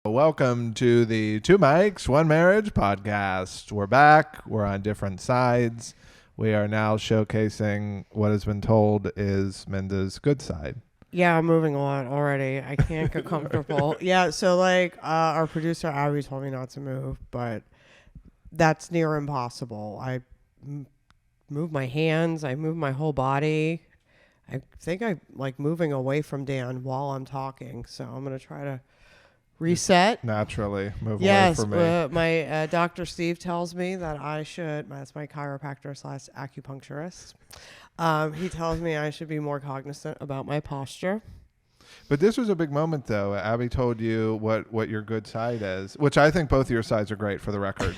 Welcome to the Two Mics, One Marriage podcast. We're back. We're on different sides. We are now showcasing what has been told is Minda's good side. Yeah, I'm moving a lot already. I can't get comfortable. Yeah, so our producer Abby told me not to move, but that's near impossible. I move my hands. I move my whole body. I think I like moving away from Dan while I'm talking, so I'm going to try to reset. Naturally move away from me. My Dr. Steve tells me that I should, that's my chiropractor / acupuncturist. He tells me I should be more cognizant about my posture. But this was a big moment, though. Abby told you what your good side is, which I think both of your sides are great, for the record.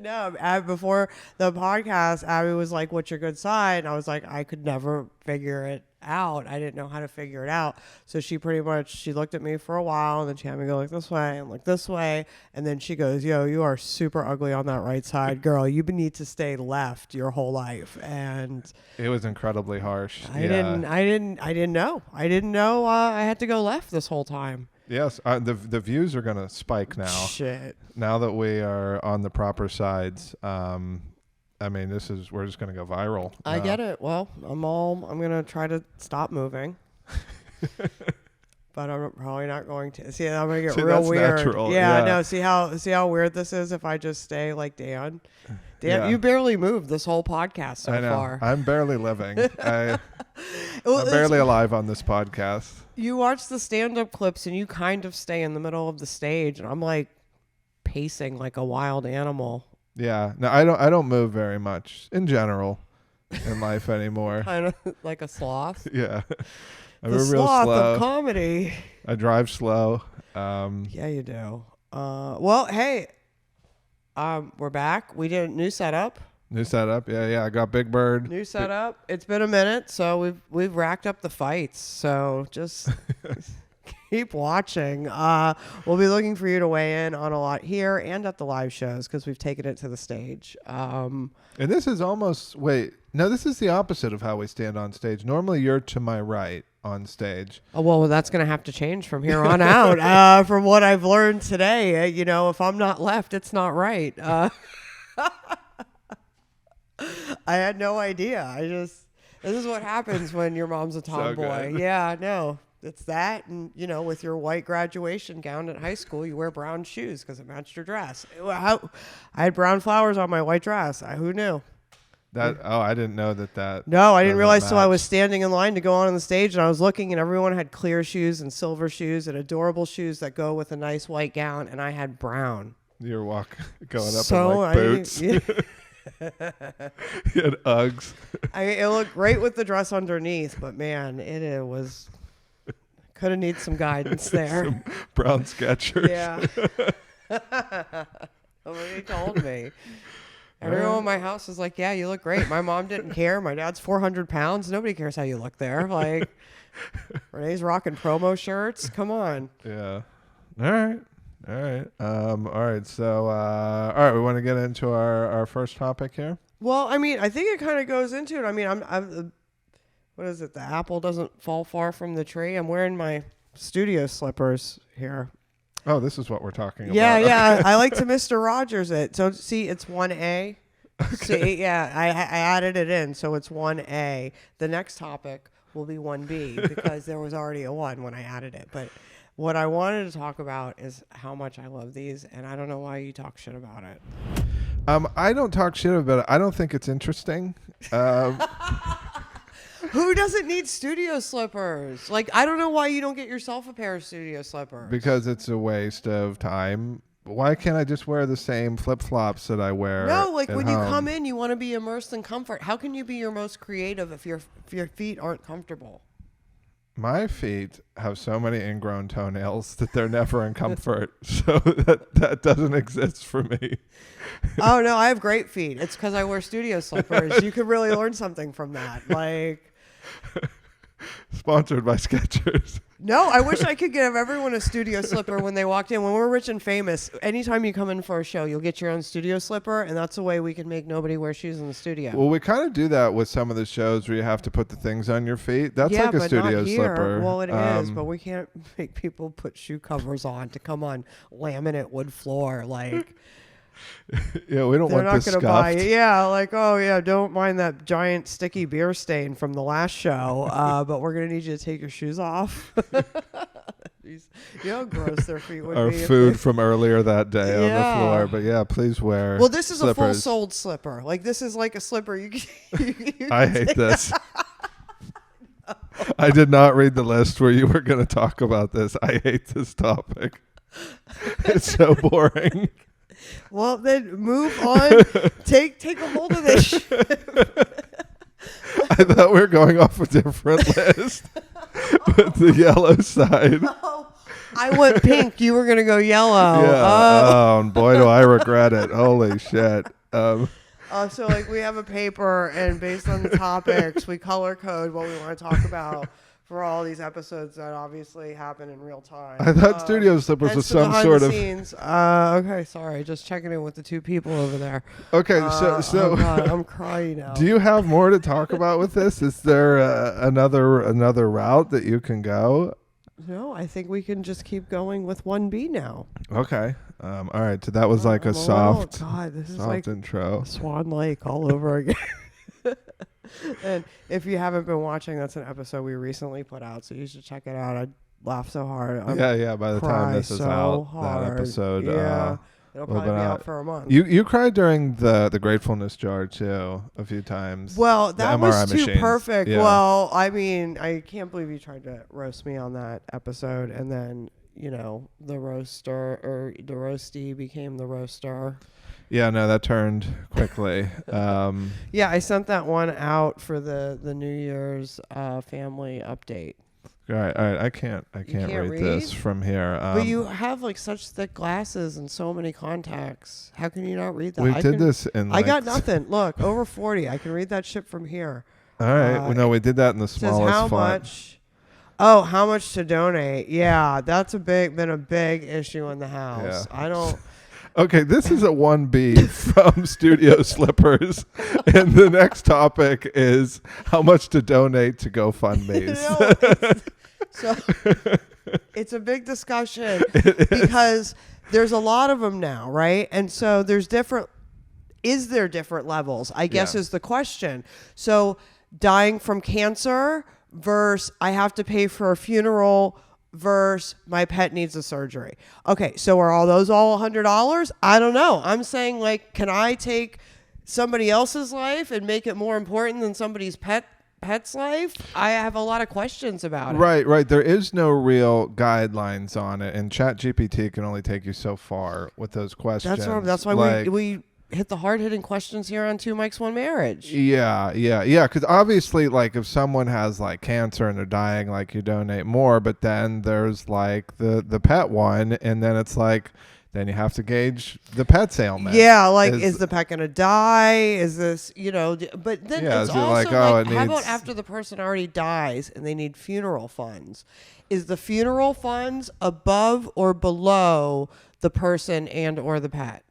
No, before the podcast, Abby was like, "What's your good side?" And I was like, "I could never figure it out. I didn't know how to figure it out." So she looked at me for a while, and then she had me go like this way and like this way, and then she goes, "Yo, you are super ugly on that right side, girl. You need to stay left your whole life." And it was incredibly harsh. I didn't know. I had to go left this whole time. Yes, the views are going to spike now. Shit. Now that we are on the proper sides, I mean, we're just going to go viral. I get it. Well, I'm going to try to stop moving. But I'm probably not going to. See, I'm going to get real weird. Natural. Yeah, no, see how weird this is if I just stay like Dan? Dan, you barely moved this whole podcast so far. I'm barely living. I'm barely alive on this podcast. You watch the stand-up clips and you kind of stay in the middle of the stage, and I'm like pacing like a wild animal. Yeah. No, I don't move very much in general in life anymore. Kind of like a sloth. Yeah. I'm the real sloth slow. of comedy. I drive slow. Yeah, you do. Well, hey, we're back. We did a new setup. New setup. Yeah. I got Big Bird. New setup. It's been a minute, so we've racked up the fights. So just keep watching. We'll be looking for you to weigh in on a lot here and at the live shows because we've taken it to the stage. And this is this is the opposite of how we stand on stage. Normally, you're to my right on stage. Oh, well, that's going to have to change from here on out. From what I've learned today, if I'm not left, it's not right. I had no idea. This is what happens when your mom's a tomboy. Yeah, no, it's that. And, with your white graduation gown at high school, you wear brown shoes because it matched your dress. I had brown flowers on my white dress. Who knew? I didn't know that. No, I didn't realize till I was standing in line to go on the stage, and I was looking, and everyone had clear shoes and silver shoes and adorable shoes that go with a nice white gown, and I had brown. You were going up in like boots. Yeah. You had Uggs. It looked great with the dress underneath, but man, it was could have needed some guidance there. Some brown Skechers. Yeah. Nobody told me. Everyone in my house is like, "Yeah, you look great." My mom didn't care. My dad's 400 pounds. Nobody cares how you look there. Like, Renee's rocking promo shirts. Come on. Yeah. All right. All right. So, we want to get into our first topic here. Well, I think it kind of goes into it. I'm what is it? The apple doesn't fall far from the tree. I'm wearing my studio slippers here. Oh, this is what we're talking about. Yeah. I like to Mr. Rogers it. So, see, it's 1A. Okay. See, yeah, I added it in, so it's 1A. The next topic will be 1B because there was already a 1 when I added it. But what I wanted to talk about is how much I love these, and I don't know why you talk shit about it. I don't talk shit about it. I don't think it's interesting. Who doesn't need studio slippers? Like, I don't know why you don't get yourself a pair of studio slippers. Because it's a waste of time. Why can't I just wear the same flip-flops that I wear? No, like when home? You come in, you want to be immersed in comfort. How can you be your most creative if your feet aren't comfortable? My feet have so many ingrown toenails that they're never in comfort. So that doesn't exist for me. Oh, no, I have great feet. It's because I wear studio slippers. You could really learn something from that. Like, Sponsored by Skechers. No, I wish I could give everyone a studio slipper when they walked in. When we're rich and famous, anytime you come in for a show, you'll get your own studio slipper, and that's the way we can make nobody wear shoes in the studio. Well, we kind of do that with some of the shows where you have to put the things on your feet. That's yeah, like a but studio not here. slipper. Well, it is, but we can't make people put shoe covers on to come on laminate wood floor. Like, yeah, we don't they're want not this going to scuffed. buy. Yeah, like, oh yeah, don't mind that giant sticky beer stain from the last show, but we're going to need you to take your shoes off. You know how gross their feet would Our be. food from earlier that day on the Yeah. floor. But yeah, please wear. Well, this is slippers. a full-soled slipper. Like, this is like a slipper. You I hate this. I did not read the list where you were going to talk about this. I hate this topic. It's so boring. Well, then move on. Take a hold of this shit. I thought we were going off a different list. But the yellow side. Oh, I went pink. You were going to go yellow. Yeah. Oh, boy, do I regret it. Holy shit. So, like, we have a paper, and based on the topics, we color code what we want to talk about for all these episodes that obviously happen in real time. I thought studio slippers was some sort of. Scenes. Okay, sorry. Just checking in with the two people over there. Okay, so oh God, I'm crying now. Do you have more to talk about with this? Is there another route that you can go? No, I think we can just keep going with 1B now. Okay. All right. So that was like a soft, this is soft like intro. Swan Lake all over again. And if you haven't been watching, that's an episode we recently put out, so you should check it out. I laugh so hard. Yeah. By the time this is out, hard. that episode, it'll probably be out for a month. You cried during the gratefulness jar too a few times. Well, that was too machines. perfect. Yeah. Well, I mean, I can't believe you tried to roast me on that episode, and then the roaster or the roasty became the roaster. Yeah, no, that turned quickly. Yeah, I sent that one out for the New Year's family update. All right. I can't read this from here. But you have like such thick glasses and so many contacts. How can you not read that? We did this in. I got nothing. Look, over 40. I can read that shit from here. All right. No, we did that in the smallest says how font. much. Oh, how much to donate? Yeah, that's been a big issue in the house. Yeah. I don't. Okay, this is a 1B from Studio Slippers, and the next topic is how much to donate to GoFundMe. It's a big discussion because there's a lot of them now, right? And so there's different. Is there different levels? I guess is the question. So dying from cancer versus I have to pay for a funeral versus my pet needs a surgery. Okay, so are all those all $100? I don't know. I'm saying, like, can I take somebody else's life and make it more important than somebody's pet's life? I have a lot of questions about it. Right. There is no real guidelines on it, and ChatGPT can only take you so far with those questions. That's why like, we hit the hard-hitting questions here on Two Mics, One Marriage. Yeah. Because obviously, like, if someone has like cancer and they're dying, like, you donate more. But then there's like the pet one, and then it's like then you have to gauge the pet's ailment. Yeah, like is the pet gonna die? Is this But then it's also like, how about after the person already dies and they need funeral funds? Is the funeral funds above or below the person and or the pet?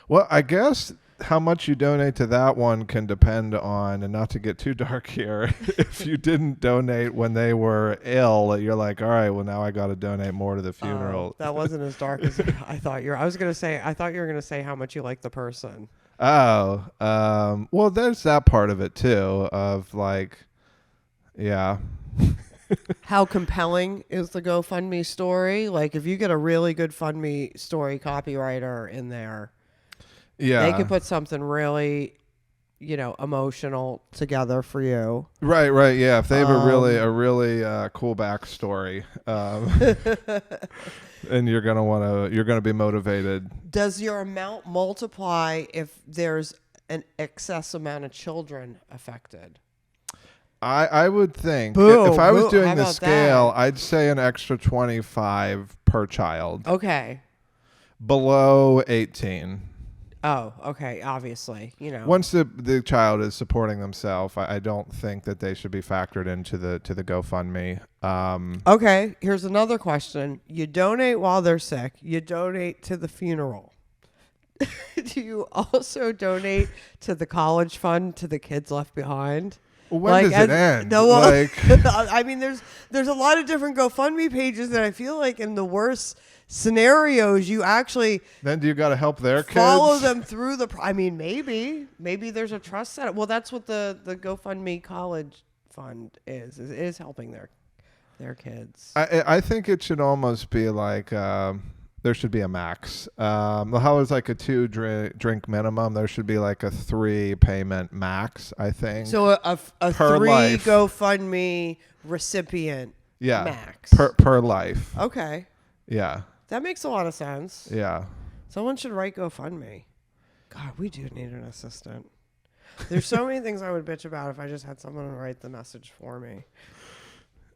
Well, I guess how much you donate to that one can depend on, and not to get too dark here, if you didn't donate when they were ill, you're like, all right, well, now I got to donate more to the funeral. That wasn't as dark as I thought you were. I thought you were going to say how much you like the person. Oh, well, there's that part of it too, of like, yeah. How compelling is the GoFundMe story? Like, if you get a really good Fundme story copywriter in there, they could put something really, emotional together for you. Right. Yeah. If they have a really cool backstory, and you're gonna be motivated. Does your amount multiply if there's an excess amount of children affected? I would think Boom, if I was doing the scale, that? I'd say an extra 25 per child. Okay. Below 18. Oh, okay. Obviously, Once the child is supporting themselves, I don't think that they should be factored into the GoFundMe. Okay, here's another question. You donate while they're sick. You donate to the funeral. Do you also donate to the college fund to the kids left behind? When does it end? No, well, I mean, there's a lot of different GoFundMe pages that I feel like in the worst scenarios, you actually then do you got to help their follow kids? them through the. I mean, maybe there's a trust setup. Well, that's what the GoFundMe college fund is helping their kids. I think it should almost be like there should be a max. How is like a 2 drink minimum? There should be like a 3 payment max, I think. So a 3 life. GoFundMe recipient max. Per life. Okay. Yeah. That makes a lot of sense. Yeah. Someone should write GoFundMe. God, we do need an assistant. There's so many things I would bitch about if I just had someone to write the message for me.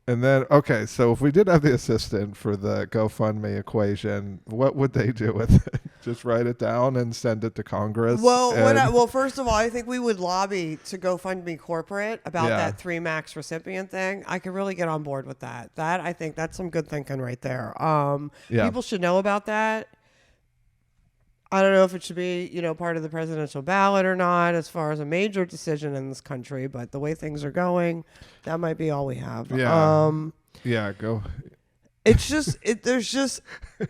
And then, okay, so if we did have the assistant for the GoFundMe equation, what would they do with it? Just write it down and send it to Congress? Well, first of all, I think we would lobby to GoFundMe corporate about that 3 max recipient thing. I could really get on board with that. I think that's some good thinking right there. People should know about that. I don't know if it should be, part of the presidential ballot or not as far as a major decision in this country, but the way things are going, that might be all we have. Yeah. Go. It's just,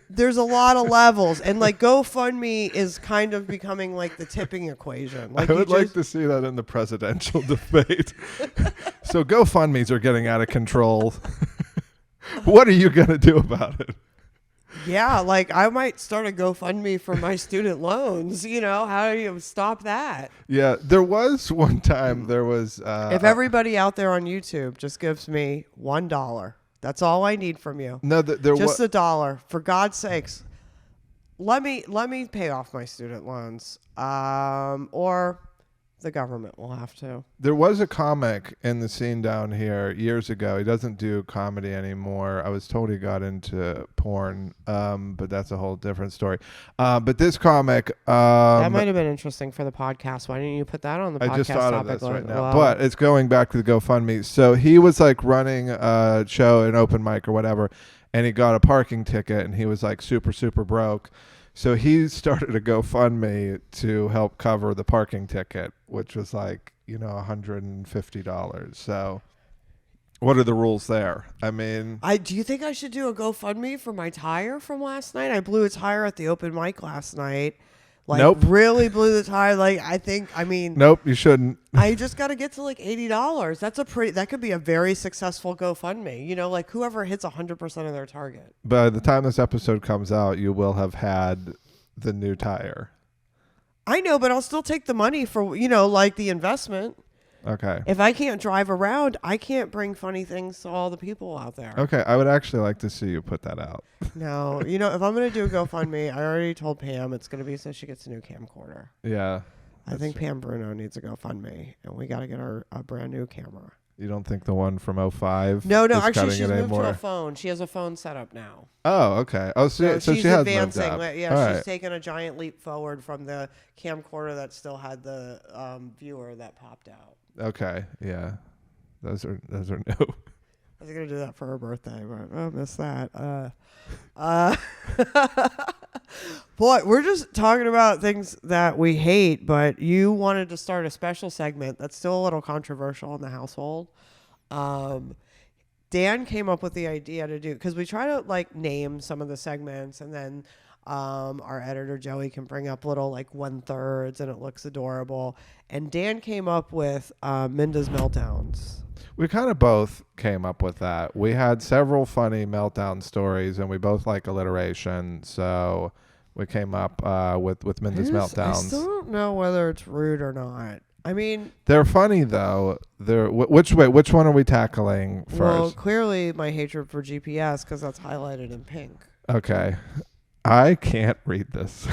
there's a lot of levels, and like GoFundMe is kind of becoming like the tipping equation. Like I would like to see that in the presidential debate. So GoFundMes are getting out of control. What are you going to do about it? Yeah, like I might start a GoFundMe for my student loans. How do you stop that? Yeah, there was one time if everybody out there on YouTube just gives me $1, that's all I need from you. No, just $1. For God's sakes, let me pay off my student loans, or the government will have to. There was a comic in the scene down here years ago. He doesn't do comedy anymore. I was told he got into porn, but that's a whole different story. But this comic... that might have been interesting for the podcast. Why didn't you put that on the podcast? I just thought of this right now. Well, but it's going back to the GoFundMe. So he was like running a show, an open mic or whatever, and he got a parking ticket, and he was like super, super broke. So he started a GoFundMe to help cover the parking ticket, which was like, $150. So what are the rules there? I mean... do you think I should do a GoFundMe for my tire from last night? I blew a tire at the open mic last night. Nope. Really blew the tire. Nope, you shouldn't. I just got to get to like $80. That could be a very successful GoFundMe. Whoever hits 100% of their target. By the time this episode comes out, you will have had the new tire. I know, but I'll still take the money for, the investment. Okay. If I can't drive around, I can't bring funny things to all the people out there. Okay, I would actually like to see you put that out. No, if I'm going to do a GoFundMe, I already told Pam it's going to be so she gets a new camcorder. Yeah. I think Pam Bruno needs a GoFundMe, and we got to get her a brand new camera. You don't think the one from 05? No, actually, she's moved to a phone. She has a phone set up now. Oh, okay. Oh, so she's she has advancing. moved up. Yeah, she's taken a giant leap forward from the camcorder that still had the viewer that popped out. Okay, yeah. Those are new. I was gonna do that for her birthday, but I missed that. Boy, we're just talking about things that we hate, but you wanted to start a special segment that's still a little controversial in the household. Dan came up with the idea to do, because we try to name some of the segments, and then our editor Joey can bring up little 1/3 and it looks adorable. And Dan came up with Minda's meltdowns. We kind of both came up with that. We had several funny meltdown stories, and we both like alliteration, so we came up with Minda's meltdowns. I still don't know whether it's rude or not. I mean, they're funny though. Which one are we tackling first? Well, clearly my hatred for GPS, because that's highlighted in pink. Okay. I can't read this.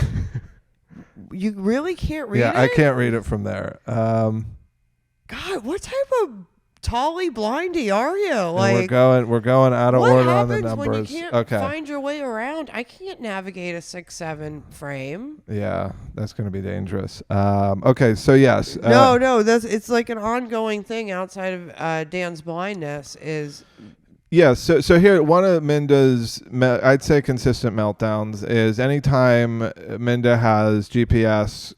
You really can't read it? Yeah, I can't read it from there. God, what type of tally blindy are you? And Like, we're going out of what order on the happens numbers. when you can't Okay. find your way around? I can't navigate a 6'7" frame. Yeah, that's going to be dangerous. Okay, so yes. No, it's like an ongoing thing outside of Dan's blindness is. Yeah, so here, one of Minda's, I'd say consistent meltdowns is anytime Minda has GPS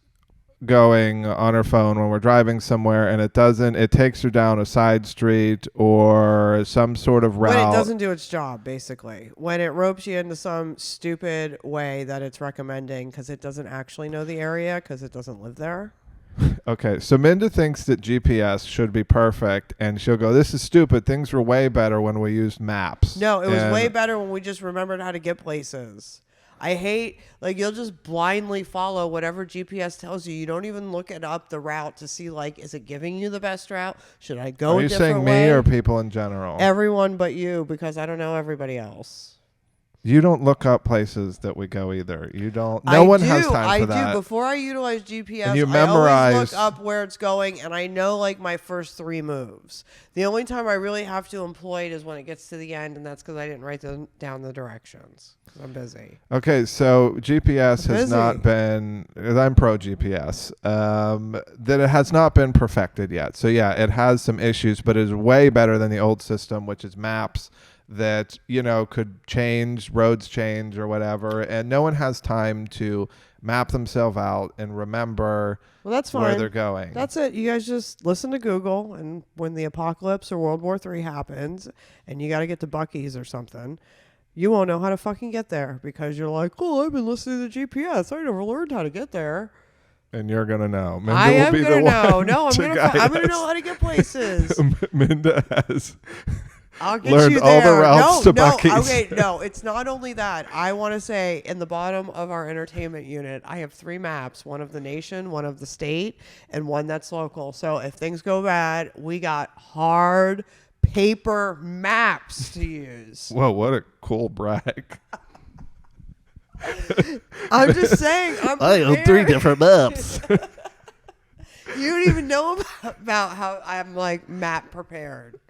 going on her phone when we're driving somewhere and it takes her down a side street or some sort of route. When it doesn't do its job, basically. When it ropes you into some stupid way that it's recommending because it doesn't actually know the area because it doesn't live there. Okay, so Minda thinks that GPS should be perfect, and she'll go, this is stupid. Things were way better when we used maps. No, it was way better when we just remembered how to get places. I hate, like, you'll just blindly follow whatever GPS tells you. You don't even look it up the route to see, like, is it giving you the best route? Should I go a different way? Are you saying me or people in general? Everyone but you, because I don't know everybody else. You don't look up places that we go either. You don't. No one has time for that. I do. Before I utilize GPS, you I always look up where it's going, and I know like my first 3 moves. The only time I really have to employ it is when it gets to the end, and that's because I didn't write down the directions. 'Cause I'm busy. Okay, so GPS has not been. I'm pro GPS. That it has not been perfected yet. So yeah, it has some issues, but it is way better than the old system, which is maps. That, could change, roads change or whatever, and no one has time to map themselves out and remember that's where fine. They're going. That's it. You guys just listen to Google, and when the apocalypse or World War III happens, and you got to get to Buc-ee's or something, you won't know how to fucking get there because you're like, oh, I've been listening to GPS. I never learned how to get there. And you're gonna know. Minda I am will be gonna the know. one No, I'm gonna us. know how to get places. Minda has. I'll get learned you there. all the routes to Buc-ee's. Okay, no, it's not only that. I want to say in the bottom of our entertainment unit, I have 3 maps, one of the nation, one of the state, and one that's local. So if things go bad, we got hard paper maps to use. Whoa, what a cool brag. I'm just saying. I own 3 different maps. You don't even know about how I'm like map prepared.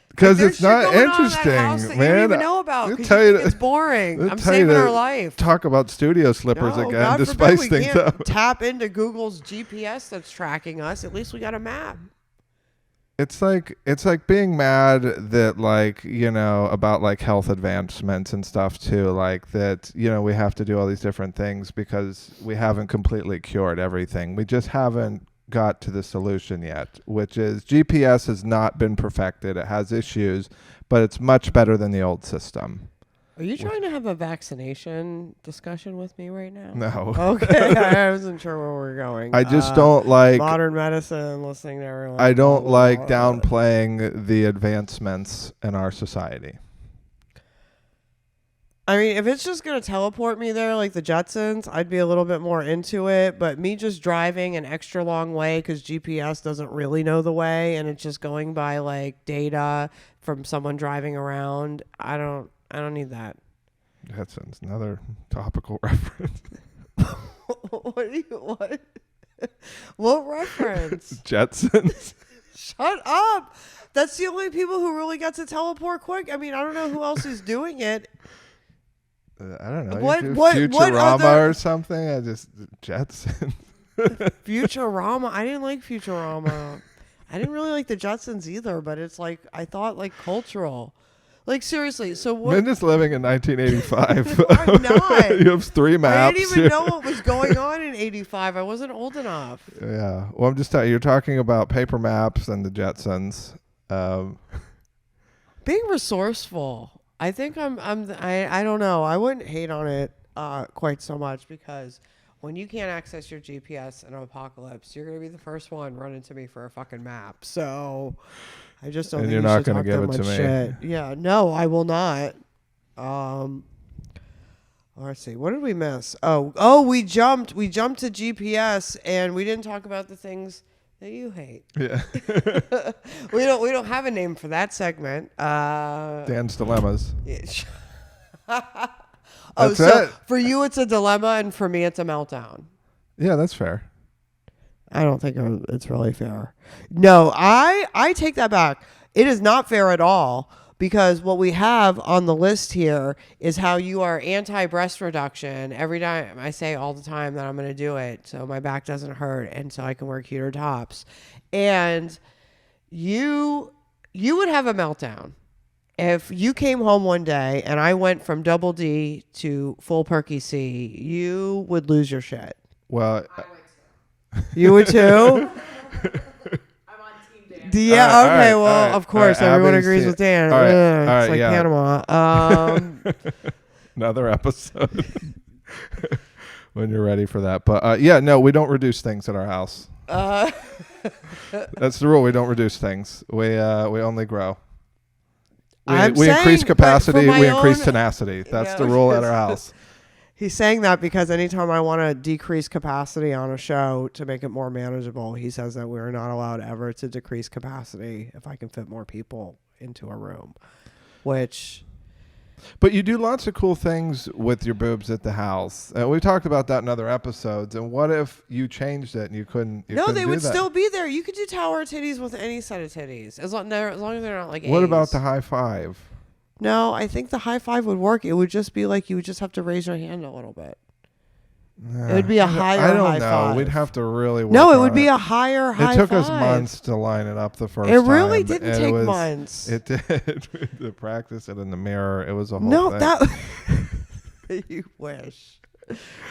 Because it's not interesting, man. You don't even know about because it's boring. I'm saving our life. Talk about studio slippers again God to forbid spice things up. Tap into Google's GPS that's tracking us. At least we got a map. It's like being mad that about like health advancements and stuff too, like that we have to do all these different things because we haven't completely cured everything. We just haven't got to the solution yet, which is GPS has not been perfected. It has issues, but it's much better than the old system. Are you trying to have a vaccination discussion with me right now? No. Okay, I wasn't sure where we're going. I just don't like modern medicine, listening to everyone. I don't like downplaying the advancements in our society. I mean, if it's just going to teleport me there like the Jetsons, I'd be a little bit more into it. But me just driving an extra long way because GPS doesn't really know the way and it's just going by like data from someone driving around, I don't need that. Jetsons, another topical reference. What? What reference? Jetsons. Shut up. That's the only people who really got to teleport quick. I mean, I don't know who else is doing it. I don't know. What Futurama or something? Jetsons. Futurama. I didn't like Futurama. I didn't really like the Jetsons either, but it's like, I thought like cultural. Like seriously, so what? Minda's living in 1985. I'm not. You have 3 maps. I didn't even know what was going on in 85. I wasn't old enough. Yeah. Well, I'm just telling you, you're talking about paper maps and the Jetsons. Being resourceful. I think I don't know. I wouldn't hate on it quite so much because when you can't access your GPS in an apocalypse, you're going to be the first one running to me for a fucking map. So I just don't think you're not going to give it to me. Shit. Yeah, no, I will not. Let's see. What did we miss? Oh, we jumped to GPS and we didn't talk about the things that you hate. Yeah. we don't have a name for that segment. Dan's Dilemmas. That's it. For you it's a dilemma and for me it's a meltdown. Yeah, that's fair. I don't think it's really fair. No, I take that back. It is not fair at all. Because what we have on the list here is how you are anti-breast reduction. Every time I say all the time that I'm going to do it so my back doesn't hurt and so I can wear cuter tops. And you would have a meltdown if you came home one day and I went from double D to full perky C. You would lose your shit. Well, you would too? Yeah. Okay. Well, of course, everyone agrees with Dan. It's like Panama. Another episode when you're ready for that. But yeah, no, we don't reduce things at our house. That's the rule. We don't reduce things. We only grow. We increase capacity. We increase tenacity. That's the rule at our house. He's saying that because anytime I want to decrease capacity on a show to make it more manageable, he says that we're not allowed ever to decrease capacity if I can fit more people into a room, which... But you do lots of cool things with your boobs at the house. We talked about that in other episodes. And what if you changed it and you couldn't No, they would still be there. You could do tower titties with any set of titties, as long as they're not like A's. What about the high five? No, I think the high five would work. It would just be like you would just have to raise your hand a little bit. It would be a higher high five. I don't know. We'd have to really work No, it would be a higher high five. It took us months to line it up the first time. It really didn't take months. It did. To practice it in the mirror, it was a whole thing. That... You wish.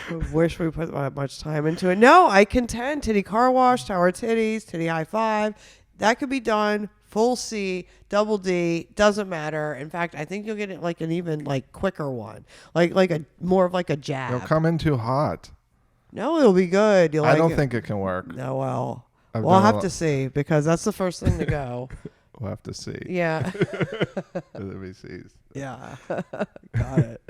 I wish we put that much time into it. No, I contend. Titty car wash, tower titties, titty high five. That could be done. Full C, double D, doesn't matter. In fact, I think you'll get it like an even like quicker one, like a more of like a jab. It'll come in too hot. No, it'll be good. I don't think it can work. No, well, we'll have to see because that's the first thing to go. We'll have to see. Yeah. VCs. Yeah. Got it.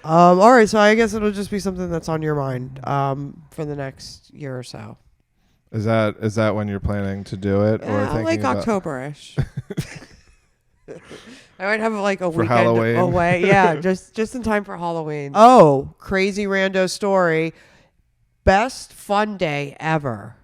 All right, so I guess it'll just be something that's on your mind for the next year or so. Is that when you're planning to do it, or thinking like about October-ish? I might have like a for weekend Halloween. away. Yeah, just in time for Halloween. Oh, crazy rando story! Best fun day ever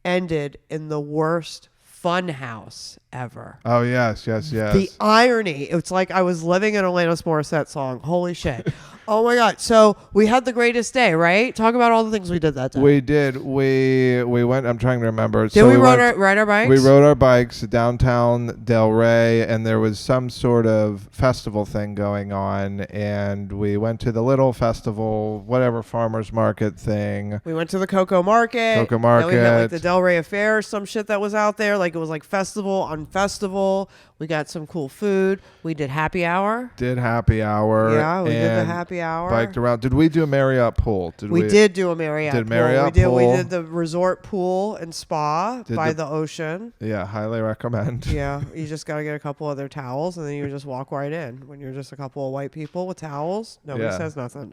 ended in the worst fun house ever. Oh yes. The irony! It's like I was living in a Alanis Morissette song. Holy shit! Oh my God. So we had the greatest day, right? Talk about all the things we did that day. We did. We went. I'm trying to remember. Did we ride our bikes? We rode our bikes downtown Delray, and there was some sort of festival thing going on, and we went to the little festival, whatever farmers market thing. We went to the Cocoa Market. Then we had like the Delray Affair, some shit that was out there. Like it was like festival on festival. We got some cool food. We did happy hour. Yeah, we did the happy hour. Biked around. Did we do a Marriott pool? We did do a Marriott pool. Pool? We did the resort pool and spa by the ocean. Yeah, highly recommend. Yeah, you just got to get a couple other towels, and then you just walk right in. When you're just a couple of white people with towels, nobody says nothing.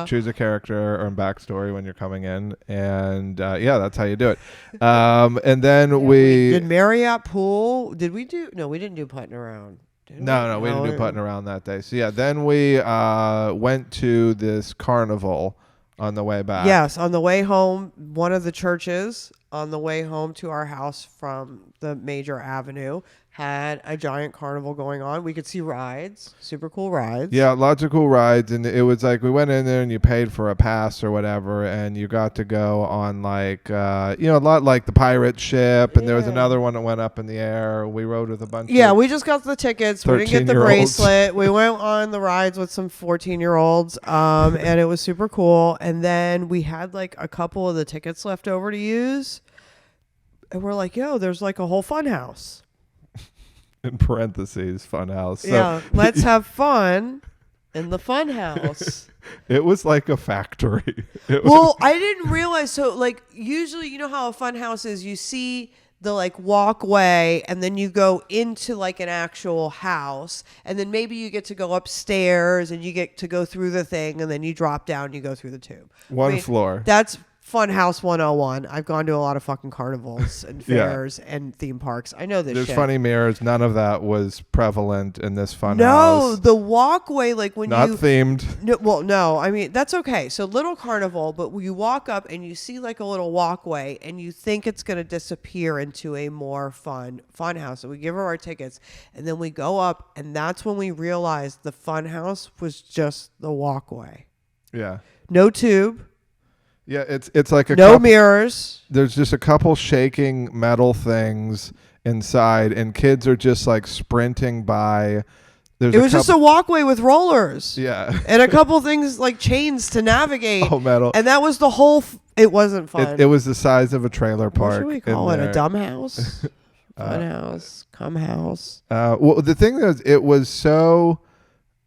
Choose a character or backstory when you're coming in, and that's how you do it. And then we did Marriott pool. Did we do? No, we didn't do putting around. No, we didn't do putting around that day. So yeah, then we went to this carnival on the way back. Yes, on the way home, one of the churches on the way home to our house from the major avenue had a giant carnival going on. We could see rides, super cool rides. Yeah, lots of cool rides. And it was like we went in there and you paid for a pass or whatever, and you got to go on like, a lot like the pirate ship. And there was another one that went up in the air. We rode with a bunch of we just got the tickets. We didn't get the bracelet. We went on the rides with some 14-year-olds, and it was super cool. And then we had like a couple of the tickets left over to use. And we're like, there's like a whole fun house. In parentheses, fun house. So, let's have fun in the fun house. It was like a factory. I didn't realize. So, like, usually, you know how a fun house is? You see the like walkway, and then you go into like an actual house, and then maybe you get to go upstairs, and you get to go through the thing, and then you drop down, and you go through the tube. One floor. That's Funhouse 101. I've gone to a lot of fucking carnivals and fairs and theme parks. I know this There's shit. funny mirrors. None of that was prevalent in this funhouse. No, the walkway, like when Not themed. No. I mean, that's okay. So little carnival, but you walk up and you see like a little walkway and you think it's going to disappear into a more fun house. So we give her our tickets and then we go up and that's when we realized the fun house was just the walkway. Yeah. No tube. Yeah, it's like no mirrors. There's just a couple shaking metal things inside, and kids are just like sprinting by. It was just a walkway with rollers. Yeah, and a couple things like chains to navigate. Oh, metal. And that was the whole. It wasn't fun. It was the size of a trailer park. What should we call it? A dumb house, fun house, cum house. Well, the thing is, it was so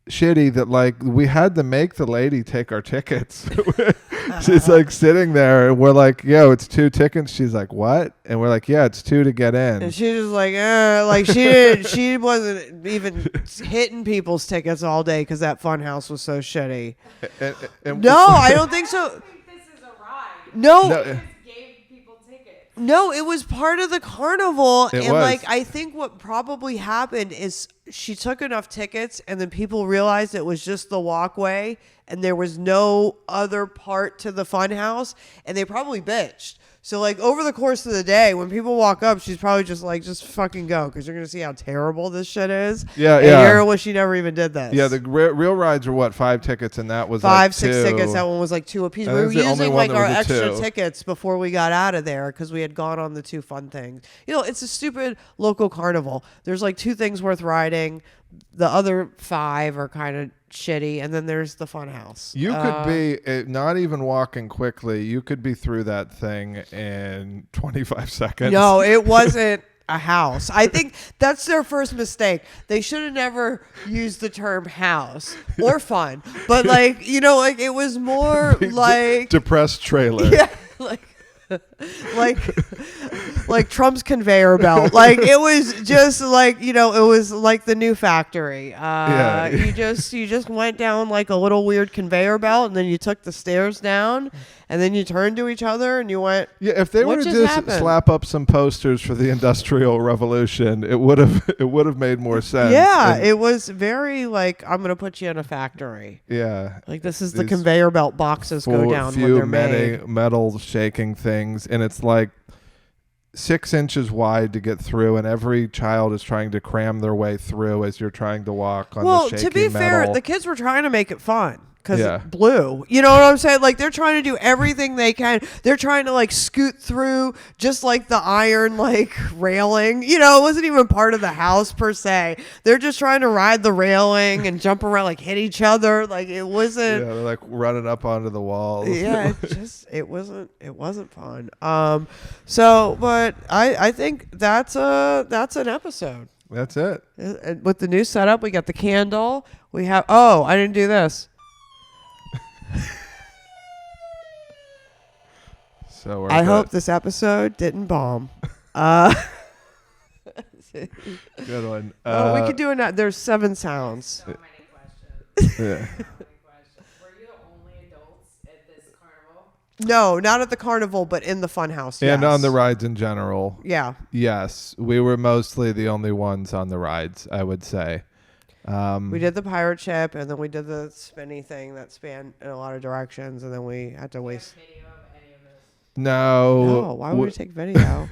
shitty that like we had to make the lady take our tickets. She's like sitting there and we're like, yo, it's 2 tickets. She's like, what? And we're like, yeah, it's 2 to get in. And she was like she wasn't even hitting people's tickets all day because that fun house was so shitty. No, I don't think so. I don't think this is a ride. No. Just gave people tickets. No, it was part of the carnival. It and was. like I think what probably happened is she took enough tickets and then people realized it was just the walkway and there was no other part to the fun house and they probably bitched. So like over the course of the day, when people walk up, she's probably just like, just fucking go because you're going to see how terrible this shit is. Yeah, and yeah. you're going to wish you never even did this. Yeah, the real rides were what, 5 tickets, and that was 5, like 6 2. tickets. That one was like 2 apiece. And We that's were the only using one like that our was a extra 2. tickets before we got out of there because we had gone on the 2 fun things. You know, it's a stupid local carnival. There's like 2 things worth riding. The other 5 are kind of shitty, and then there's the fun house. You could be not even walking quickly. You could be through that thing in 25 seconds. No, it wasn't a house. I think that's their first mistake. They should have never used the term house or fun. But like, you know, like it was more like depressed trailer. yeah, like Trump's conveyor belt. Like it was just like, you know, it was like the new factory. Yeah. You just went down like a little weird conveyor belt and then you took the stairs down and then you turned to each other and you went, Yeah, if they what were to just just happened? slap up some posters for the Industrial Revolution, it would have made more sense. yeah, And- it was very like, I'm going to put you in a factory. yeah. Like this is the These conveyor belt boxes go down when they're made. metal shaking things, and it's like 6 inches wide to get through, and every child is trying to cram their way through as you're trying to walk on the shaky to be fair, metal. the kids were trying to make it fun because Yeah. it blew. You know what I'm saying? Like they're trying to do everything they can. They're trying to like scoot through just like the iron like railing. You know, it wasn't even part of the house per se. They're just trying to ride the railing and jump around, like hit each other. Like it wasn't. Yeah, they're like running up onto the walls. Yeah, it wasn't fun. So, but I think that's an episode. That's it. With the new setup, we got the candle. We have. Oh, I didn't do this. So we're I good. hope this episode didn't bomb. Good one. We could do it. There's 7 sounds. So many questions. Yeah. So many questions. Were you the only adults at this carnival? No, not at the carnival, but in the fun house. And yes. on the rides in general. Yeah. Yes, we were mostly the only ones on the rides, I would say. We did the pirate ship, and then we did the spinny thing that spanned in a lot of directions, and then we had to waste. Video of any of this? No. No, why would we take video? Somebody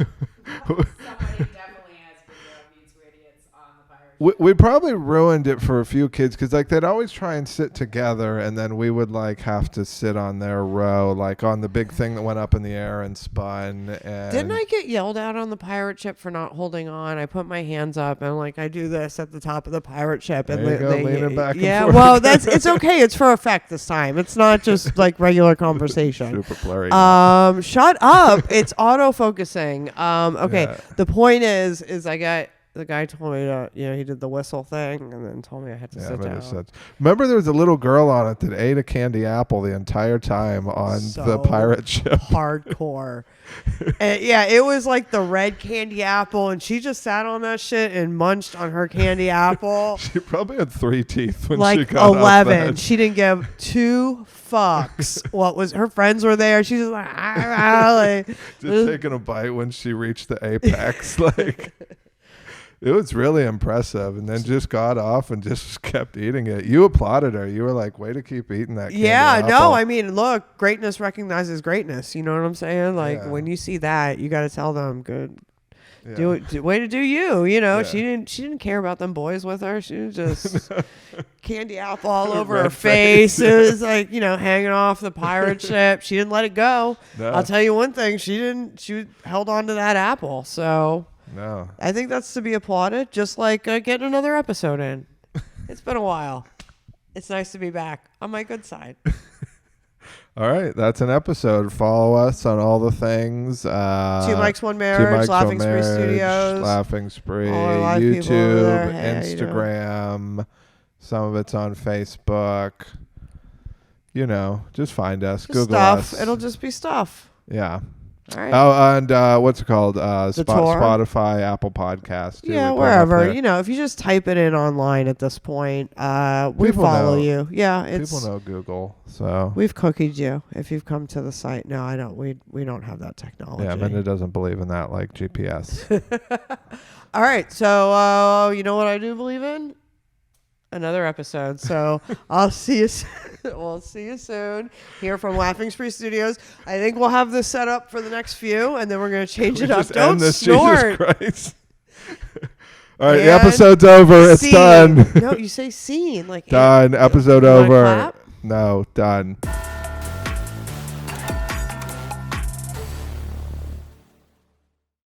definitely has video of you two idiots on the pirate ship. We probably ruined it for a few kids because like they'd always try and sit together, and then we would like have to sit on their row, like on the big thing that went up in the air and spun. And Didn't I get yelled at on the pirate ship for not holding on? I put my hands up and like I do this at the top of the pirate ship, and There you go, leaning back and yeah, forth. well, it's okay. It's for effect this time. It's not just like regular conversation. super blurry. Shut up. It's auto focusing. Okay. Yeah. The point is I got the guy told me to, he did the whistle thing and then told me I had to sit down. Remember, there was a little girl on it that ate a candy apple the entire time on the pirate ship. Hardcore. And yeah, it was like the red candy apple, and she just sat on that shit and munched on her candy apple. She probably had 3 teeth when like she got 11. Off she didn't give 2 fucks. What was her friends were there? She was like, like just taking a bite when she reached the apex. Like, it was really impressive, and then just got off and just kept eating it. You applauded her. You were like, way to keep eating that candy apple. No, I mean, look, greatness recognizes greatness. You know what I'm saying? Like, when you see that, you got to tell them, good. Yeah. Way to do you. She didn't care about them boys with her. She was just candy apple all over her face. It was like, hanging off the pirate ship. She didn't let it go. No. I'll tell you one thing. She held on to that apple. So no, I think that's to be applauded. Just like getting another episode in. It's been a while. It's nice to be back on my good side. All right, that's an episode. Follow us on all the things. 2 Mics, 1 Marriage, Laughing Spree Studios. Laughing Spree, YouTube, Instagram. Some of it's on Facebook. Just find us. Just Google stuff. us. It'll just be stuff. Yeah. All right. Oh, and what's it called? Spotify, Apple Podcast. Yeah, wherever. If you just type it in online at this point, we follow you. Yeah, people know Google, so we've cookied you if you've come to the site. No, I don't. We don't have that technology. Yeah, Amanda doesn't believe in that, like GPS. All right, so you know what I do believe in? Another episode. So I'll see you. We'll see you soon here from Laughing Spree Studios. I think we'll have this set up for the next few, and then we're going to change it up. Don't snort. Jesus Christ. All right, the episode's over. It's done. No, you say scene. Like done. Episode over. No, done.